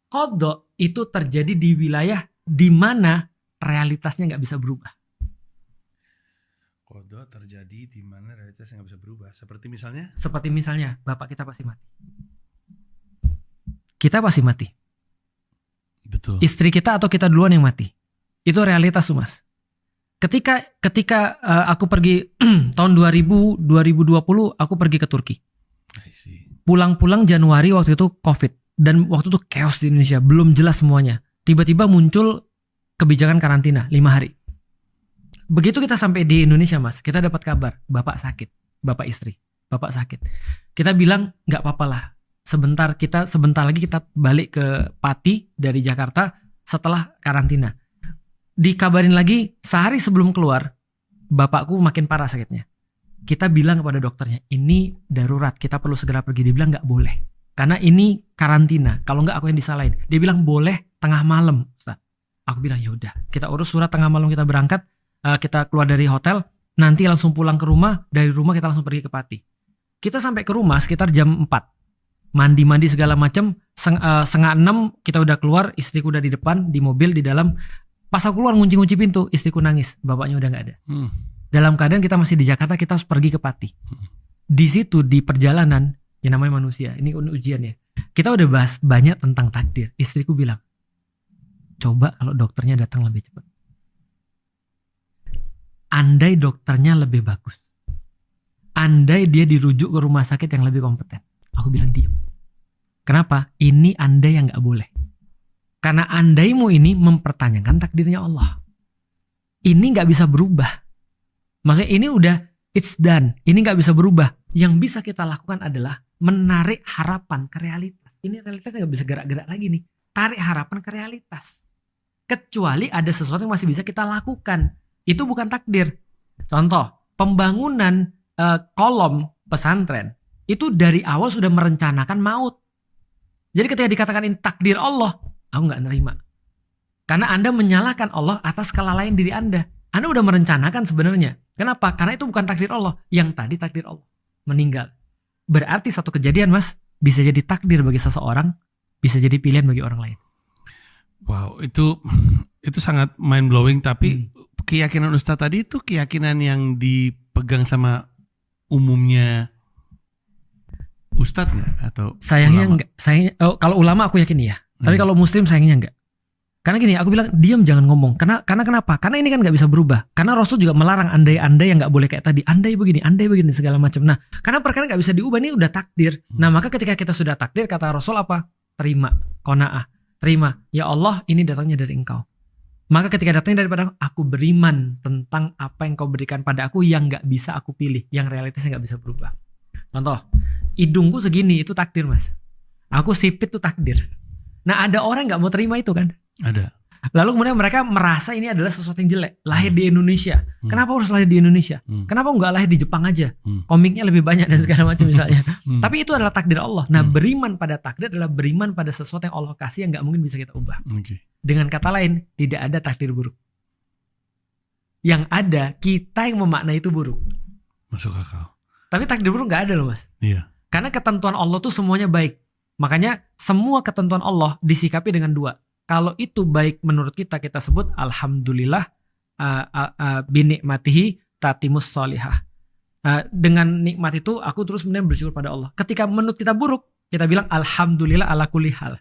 Qadha itu terjadi di wilayah di mana realitasnya nggak bisa berubah. Qadha terjadi di mana realitasnya nggak bisa berubah. Seperti misalnya? Seperti misalnya, bapak kita pasti mati. Kita pasti mati. Betul. Istri kita atau kita duluan yang mati. Itu realitas tuh, Mas. Ketika aku pergi tahun 2020 aku pergi ke Turki. I see. Pulang-pulang Januari waktu itu Covid dan waktu itu chaos di Indonesia, belum jelas semuanya. Tiba-tiba muncul kebijakan karantina 5 hari. Begitu kita sampai di Indonesia, Mas, kita dapat kabar bapak sakit, bapak istri, bapak sakit. Kita bilang nggak apa-apa lah. Sebentar lagi kita balik ke Pati dari Jakarta setelah karantina. Dikabarin lagi sehari sebelum keluar, bapakku makin parah sakitnya. Kita bilang kepada dokternya, ini darurat, kita perlu segera pergi. Dia bilang nggak boleh, karena ini karantina. Kalau nggak aku yang disalahin. Dia bilang boleh tengah malam, Ustaz. Aku bilang ya udah, kita urus surat tengah malam kita berangkat, kita keluar dari hotel, nanti langsung pulang ke rumah, dari rumah kita langsung pergi ke Pati. Kita sampai ke rumah sekitar jam 4. Mandi segala macam, setengah 6 kita udah keluar, istriku udah di depan, di mobil, di dalam. Pas aku keluar ngunci pintu, istriku nangis, bapaknya udah nggak ada. Dalam keadaan kita masih di Jakarta, kita harus pergi ke Pati. Di situ di perjalanan, yang namanya manusia, ini ujian ya. Kita udah bahas banyak tentang takdir. Istriku bilang, coba kalau dokternya datang lebih cepat. Andai dokternya lebih bagus, andai dia dirujuk ke rumah sakit yang lebih kompeten. Aku bilang diam. Kenapa? Ini andai yang gak boleh. Karena andaimu ini mempertanyakan takdirnya Allah. Ini gak bisa berubah. Maksudnya ini udah, it's done. Ini gak bisa berubah. Yang bisa kita lakukan adalah menarik harapan ke realitas. Ini realitasnya gak bisa gerak-gerak lagi nih. Tarik harapan ke realitas. Kecuali ada sesuatu yang masih bisa kita lakukan. Itu bukan takdir. Contoh, pembangunan kolom pesantren itu dari awal sudah merencanakan maut. Jadi ketika dikatakan ini takdir Allah, aku nggak nerima. Karena Anda menyalahkan Allah atas kelalaian diri Anda. Anda udah merencanakan sebenarnya. Kenapa? Karena itu bukan takdir Allah. Yang tadi takdir Allah. Meninggal. Berarti satu kejadian, Mas, bisa jadi takdir bagi seseorang, bisa jadi pilihan bagi orang lain. Wow, itu sangat mind blowing. Tapi keyakinan Ustadz tadi itu keyakinan yang dipegang sama umumnya Ustadz nggak atau sayangnya ulama? enggak. Kalau ulama aku yakin ya. Tapi kalau Muslim sayangnya enggak. Karena gini, aku bilang diam, jangan ngomong. Karena kenapa? Karena ini kan nggak bisa berubah. Karena Rasul juga melarang andai-andai yang nggak boleh kayak tadi. Andai begini segala macam. Nah, karena perkara nggak bisa diubah, ini udah takdir. Nah, maka ketika kita sudah takdir, kata Rasul apa? Terima, qanaah, terima. Ya Allah, ini datangnya dari Engkau. Maka ketika datangnya daripada aku beriman tentang apa yang Kau berikan pada aku yang nggak bisa aku pilih, yang realitasnya nggak bisa berubah. Contoh, hidungku segini itu takdir, Mas. Aku sipit itu takdir. Nah, ada orang nggak mau terima itu kan? Ada. Lalu kemudian mereka merasa ini adalah sesuatu yang jelek. Lahir di Indonesia. Kenapa harus lahir di Indonesia? Kenapa nggak lahir di Jepang aja? Komiknya lebih banyak dan segala macam misalnya. Tapi itu adalah takdir Allah. Nah, beriman pada takdir adalah beriman pada sesuatu yang Allah kasih yang nggak mungkin bisa kita ubah. Okay. Dengan kata lain, tidak ada takdir buruk. Yang ada kita yang memaknai itu buruk. Masuk akal. Tapi takdir buruk nggak ada loh, Mas. Iya. Karena ketentuan Allah tuh semuanya baik. Makanya semua ketentuan Allah disikapi dengan dua. Kalau itu baik menurut kita sebut alhamdulillah binikmatihi tatimus sholihah. Dengan nikmat itu aku terus bersyukur pada Allah. Ketika menurut kita buruk, kita bilang alhamdulillah ala kulli hal.